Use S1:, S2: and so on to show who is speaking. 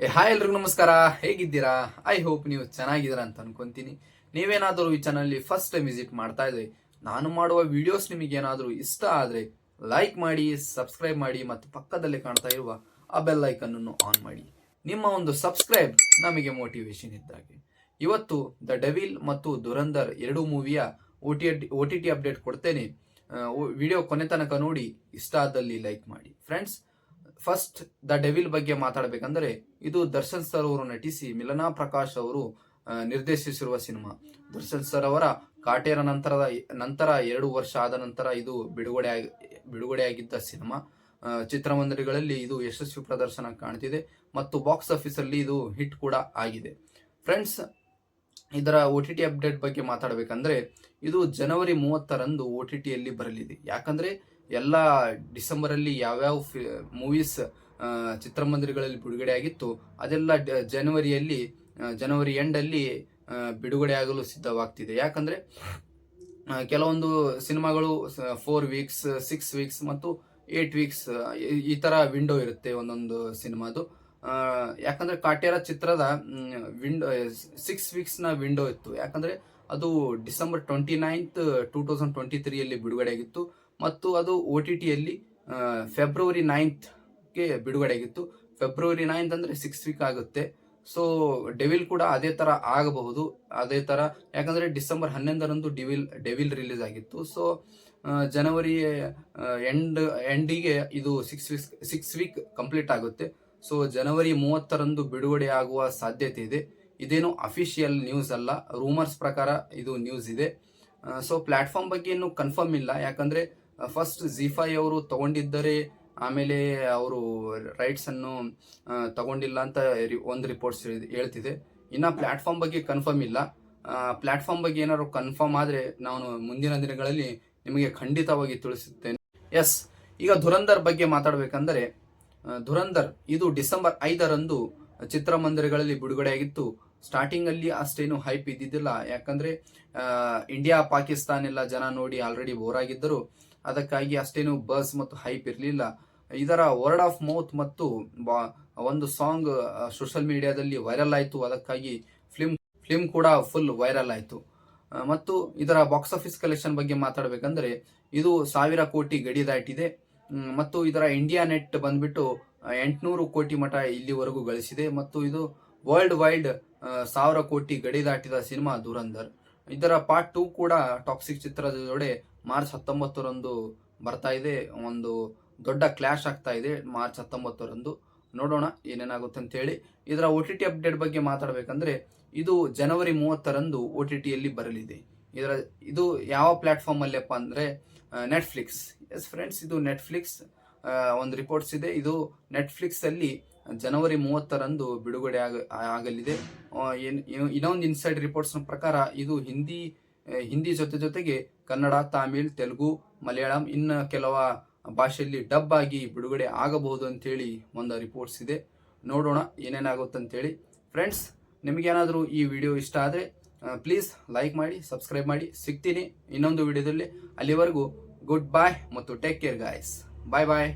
S1: Hi ಎಲ್ರಿಗೂ ನಮಸ್ಕಾರ. ಹೇಗಿದ್ದೀರಾ? ಐ ಹೋಪ್ ನೀವು ಚೆನ್ನಾಗಿದ್ದೀರಾ ಅಂತ ಅನ್ಕೊಂತೀನಿ. ನೀವೇನಾದರೂ ಈ ಚಾನಲ್ ಫಸ್ಟ್ ಟೈಮ್ ವಿಸಿಟ್ ಮಾಡ್ತಾ ಇದ್ರೆ, ನಾನು ಮಾಡುವ ವಿಡಿಯೋಸ್ ನಿಮಗೆ ಏನಾದರೂ ಇಷ್ಟ ಆದ್ರೆ ಲೈಕ್ ಮಾಡಿ, ಸಬ್ಸ್ಕ್ರೈಬ್ ಮಾಡಿ ಮತ್ತು ಪಕ್ಕದಲ್ಲಿ ಕಾಣ್ತಾ ಇರುವ ಆ ಬೆಲ್ ಐಕನ್ ಅನ್ನು ಆನ್ ಮಾಡಿ. ನಿಮ್ಮ ಒಂದು ಸಬ್ಸ್ಕ್ರೈಬ್ ನಮಗೆ ಮೋಟಿವೇಶನ್ ಇದ್ದಾಗೆ. ಇವತ್ತು ದ ಡೆವಿಲ್ ಮತ್ತು ದುರಂಧರ್ ಎರಡು ಮೂವಿಯ OTT ಅಪ್ಡೇಟ್ ಕೊಡ್ತೇನೆ. ವಿಡಿಯೋ ಕೊನೆ ತನಕ ನೋಡಿ, ಇಷ್ಟ ಆದಲ್ಲಿ ಲೈಕ್ ಮಾಡಿ ಫ್ರೆಂಡ್ಸ್. ಫಸ್ಟ್ ದ ಡೆವಿಲ್ ಬಗ್ಗೆ ಮಾತಾಡಬೇಕಂದ್ರೆ, ಇದು ದರ್ಶನ್ ಸರ್ ಅವರು ನಟಿಸಿ ಮಿಲನಾ ಪ್ರಕಾಶ್ ಅವರು ನಿರ್ದೇಶಿಸಿರುವ ಸಿನಿಮಾ. ದರ್ಶನ್ ಸರ್ ಅವರ ಕಾಟೇರ ನಂತರ 2 ವರ್ಷ ಆದ ನಂತರ ಇದು ಬಿಡುಗಡೆಯಾಗಿದ್ದ ಸಿನಿಮಾ. ಚಿತ್ರಮಂದಿರಗಳಲ್ಲಿ ಇದು ಯಶಸ್ವಿ ಪ್ರದರ್ಶನ ಕಾಣ್ತಿದೆ ಮತ್ತು ಬಾಕ್ಸ್ ಆಫೀಸ್ ಅಲ್ಲಿ ಇದು ಹಿಟ್ ಕೂಡ ಆಗಿದೆ. ಫ್ರೆಂಡ್ಸ್, ಇದರ OTT ಅಪ್ಡೇಟ್ ಬಗ್ಗೆ ಮಾತಾಡಬೇಕಂದ್ರೆ, ಇದು ಜನವರಿ 30ರಂದು OTTಯಲ್ಲಿ ಬರಲಿದೆ. ಯಾಕಂದ್ರೆ ಎಲ್ಲ ಡಿಸೆಂಬರ್ ಅಲ್ಲಿ ಯಾವ್ಯಾವ ಮೂವೀಸ್ ಚಿತ್ರಮಂದಿರಗಳಲ್ಲಿ ಬಿಡುಗಡೆ ಆಗಿತ್ತು ಅದೆಲ್ಲ ಜನವರಿ ಎಂಡ್ ಅಲ್ಲಿ ಬಿಡುಗಡೆ ಆಗಲು ಸಿದ್ಧವಾಗ್ತಿದೆ. ಯಾಕಂದ್ರೆ ಕೆಲವೊಂದು ಸಿನಿಮಾಗಳು 4 ವೀಕ್ಸ್, 6 ವೀಕ್ಸ್ ಮತ್ತು 8 ವೀಕ್ಸ್ ಈ ತರ ವಿಂಡೋ ಇರುತ್ತೆ ಒಂದೊಂದು ಸಿನಿಮಾದು. ಯಾಕಂದ್ರೆ ಕಾಟೇರ ಚಿತ್ರದ 6 ವೀಕ್ಸ್ ನ ವಿಂಡೋ ಇತ್ತು. ಯಾಕಂದ್ರೆ ಅದು ಡಿಸೆಂಬರ್ 29th 2023 ಬಿಡುಗಡೆ ಆಗಿತ್ತು ಮತ್ತು ಅದು OTTಯಲ್ಲಿ ಫೆಬ್ರವರಿ 9th ಬಿಡುಗಡೆ ಆಗಿತ್ತು. ಫೆಬ್ರವರಿ 9th ಅಂದ್ರೆ 6 ವೀಕ್ ಆಗುತ್ತೆ. ಸೊ ಡೆವಿಲ್ ಕೂಡ ಅದೇ ತರ ಆಗಬಹುದು. ಅದೇ ತರ, ಯಾಕಂದ್ರೆ ಡಿಸೆಂಬರ್ 11ರಂದು ಡೆವಿಲ್ ರಿಲೀಸ್ ಆಗಿತ್ತು. ಸೊ ಜನವರಿ ಎಂಡಿಗೆ ಇದು 6 ವೀಕ್ ಕಂಪ್ಲೀಟ್ ಆಗುತ್ತೆ. ಸೊ ಜನವರಿ 30ರಂದು ಬಿಡುಗಡೆ ಆಗುವ ಸಾಧ್ಯತೆ ಇದೆ. ಇದೇನು ಅಫಿಷಿಯಲ್ ನ್ಯೂಸ್ ಅಲ್ಲ, ರೂಮರ್ಸ್ ಪ್ರಕಾರ ಇದು ನ್ಯೂಸ್ ಇದೆ. ಸೊ ಪ್ಲಾಟ್ಫಾರ್ಮ್ ಬಗ್ಗೆ ಏನು ಕನ್ಫರ್ಮ್ ಇಲ್ಲ. ಯಾಕಂದ್ರೆ ಫಸ್ಟ್ ZEE5 ಅವರು ತಗೊಂಡಿದ್ದರೆ, ಆಮೇಲೆ ಅವರು ರೈಟ್ಸ್ ಅನ್ನು ತಗೊಂಡಿಲ್ಲ ಅಂತ ಒಂದು ರಿಪೋರ್ಟ್ಸ್ ಹೇಳ್ತಿದೆ. ಇನ್ನ ಪ್ಲಾಟ್ಫಾರ್ಮ್ ಬಗ್ಗೆ ಕನ್ಫರ್ಮ್ ಇಲ್ಲ. ಪ್ಲಾಟ್ಫಾರ್ಮ್ ಬಗ್ಗೆ ಏನಾದ್ರು ಕನ್ಫರ್ಮ್ ಆದ್ರೆ ನಾನು ಮುಂದಿನ ದಿನಗಳಲ್ಲಿ ನಿಮಗೆ ಖಂಡಿತವಾಗಿ ತಿಳಿಸುತ್ತೇನೆ. ಎಸ್, ಈಗ ಧುರಂಧರ್ ಬಗ್ಗೆ ಮಾತಾಡಬೇಕಂದ್ರೆ, ಧುರಂಧರ್ ಇದು ಡಿಸೆಂಬರ್ 5ರಂದು ಚಿತ್ರಮಂದಿರಗಳಲ್ಲಿ ಬಿಡುಗಡೆಯಾಗಿತ್ತು. ಸ್ಟಾರ್ಟಿಂಗ್ ಅಲ್ಲಿ ಅಷ್ಟೇನು ಹೈಪ್ ಇದ್ದಿದ್ದಿಲ್ಲ. ಯಾಕಂದ್ರೆ ಇಂಡಿಯಾ ಪಾಕಿಸ್ತಾನ್ ಎಲ್ಲ ಜನ ನೋಡಿ ಆಲ್ರೆಡಿ ಬೋರ್ ಆಗಿದ್ದರು. ಅದಕ್ಕಾಗಿ ಅಷ್ಟೇನು ಬಸ್ ಮತ್ತು ಹೈಪ್ ಇರಲಿಲ್ಲ. ಇದರ ವರ್ಡ್ ಆಫ್ ಮೌತ್ ಮತ್ತು ಒಂದು ಸಾಂಗ್ ಸೋಷಿಯಲ್ ಮೀಡಿಯಾದಲ್ಲಿ ವೈರಲ್ ಆಯಿತು. ಅದಕ್ಕಾಗಿ ಫಿಲ್ಮ್ ಕೂಡ ಫುಲ್ ವೈರಲ್ ಆಯಿತು. ಮತ್ತು ಇದರ ಬಾಕ್ಸ್ ಆಫೀಸ್ ಕಲೆಕ್ಷನ್ ಬಗ್ಗೆ ಮಾತಾಡಬೇಕಂದ್ರೆ, ಇದು 1000 ಕೋಟಿ ಗಡಿ ದಾಟಿದೆ ಮತ್ತು ಇದರ ಇಂಡಿಯಾ ನೆಟ್ ಬಂದ್ಬಿಟ್ಟು 800 ಕೋಟಿ ಮಟ ಇಲ್ಲಿವರೆಗೂ ಗಳಿಸಿದೆ. ಮತ್ತು ಇದು ವರ್ಲ್ಡ್ ವೈಡ್ 1000 ಕೋಟಿ ಗಡಿ ದಾಟಿದ ಸಿನಿಮಾ ಧುರಂಧರ್. ಇದರ ಪಾರ್ಟ್ 2 ಕೂಡ ಟಾಕ್ಸಿಕ್ ಚಿತ್ರದ ಜೊತೆ ಮಾರ್ಚ್ 19ರಂದು ಬರ್ತಾ ಇದೆ. ಒಂದು ದೊಡ್ಡ ಕ್ಲಾಶ್ ಆಗ್ತಾ ಇದೆ ಮಾರ್ಚ್ 19ರಂದು. ನೋಡೋಣ ಏನೇನಾಗುತ್ತೆ ಅಂತ ಹೇಳಿ. ಇದರ OTT ಅಪ್ಡೇಟ್ ಬಗ್ಗೆ ಮಾತಾಡಬೇಕಂದ್ರೆ, ಇದು ಜನವರಿ 30ರಂದು OTTಯಲ್ಲಿ ಬರಲಿದೆ. ಇದು ಯಾವ ಪ್ಲಾಟ್ಫಾರ್ಮ್ ಅಲ್ಲಪ್ಪ ಅಂದ್ರೆ ನೆಟ್ಫ್ಲಿಕ್ಸ್. ಎಸ್ ಫ್ರೆಂಡ್ಸ್, ಇದು ನೆಟ್ಫ್ಲಿಕ್ಸ್. ಒಂದು ರಿಪೋರ್ಟ್ಸ್ ಇದೆ, ಇದು ನೆಟ್ಫ್ಲಿಕ್ಸ್ ಅಲ್ಲಿ ಜನವರಿ 30ರಂದು ಬಿಡುಗಡೆ ಆಗಲಿದೆ. ಇನ್ನೊಂದು ಇನ್ಸೈಡ್ ರಿಪೋರ್ಟ್ಸ್ ಪ್ರಕಾರ ಇದು ಹಿಂದಿ ಜೊತೆಗೆ ಕನ್ನಡ, ತಮಿಳ್, ತೆಲುಗು, ಮಲಯಾಳಂ ಇನ್ನು ಕೆಲವ ಭಾಷೆಯಲ್ಲಿ ಡಬ್ ಆಗಿ ಬಿಡುಗಡೆ ಆಗಬಹುದು ಅಂತೇಳಿ ಒಂದು ರಿಪೋರ್ಟ್ಸ್ ಇದೆ. ನೋಡೋಣ ಏನೇನಾಗುತ್ತೆ ಅಂತೇಳಿ. ಫ್ರೆಂಡ್ಸ್, ನಿಮಗೇನಾದರೂ ಈ ವಿಡಿಯೋ ಇಷ್ಟ ಆದರೆ ಪ್ಲೀಸ್ ಲೈಕ್ ಮಾಡಿ, ಸಬ್ಸ್ಕ್ರೈಬ್ ಮಾಡಿ. ಸಿಗ್ತೀನಿ ಇನ್ನೊಂದು ವಿಡಿಯೋದಲ್ಲಿ. ಅಲ್ಲಿವರೆಗೂ ಗುಡ್ ಬಾಯ್ ಮತ್ತು ಟೇಕ್ ಕೇರ್ ಗಾಯ್ಸ್. ಬಾಯ್ ಬಾಯ್.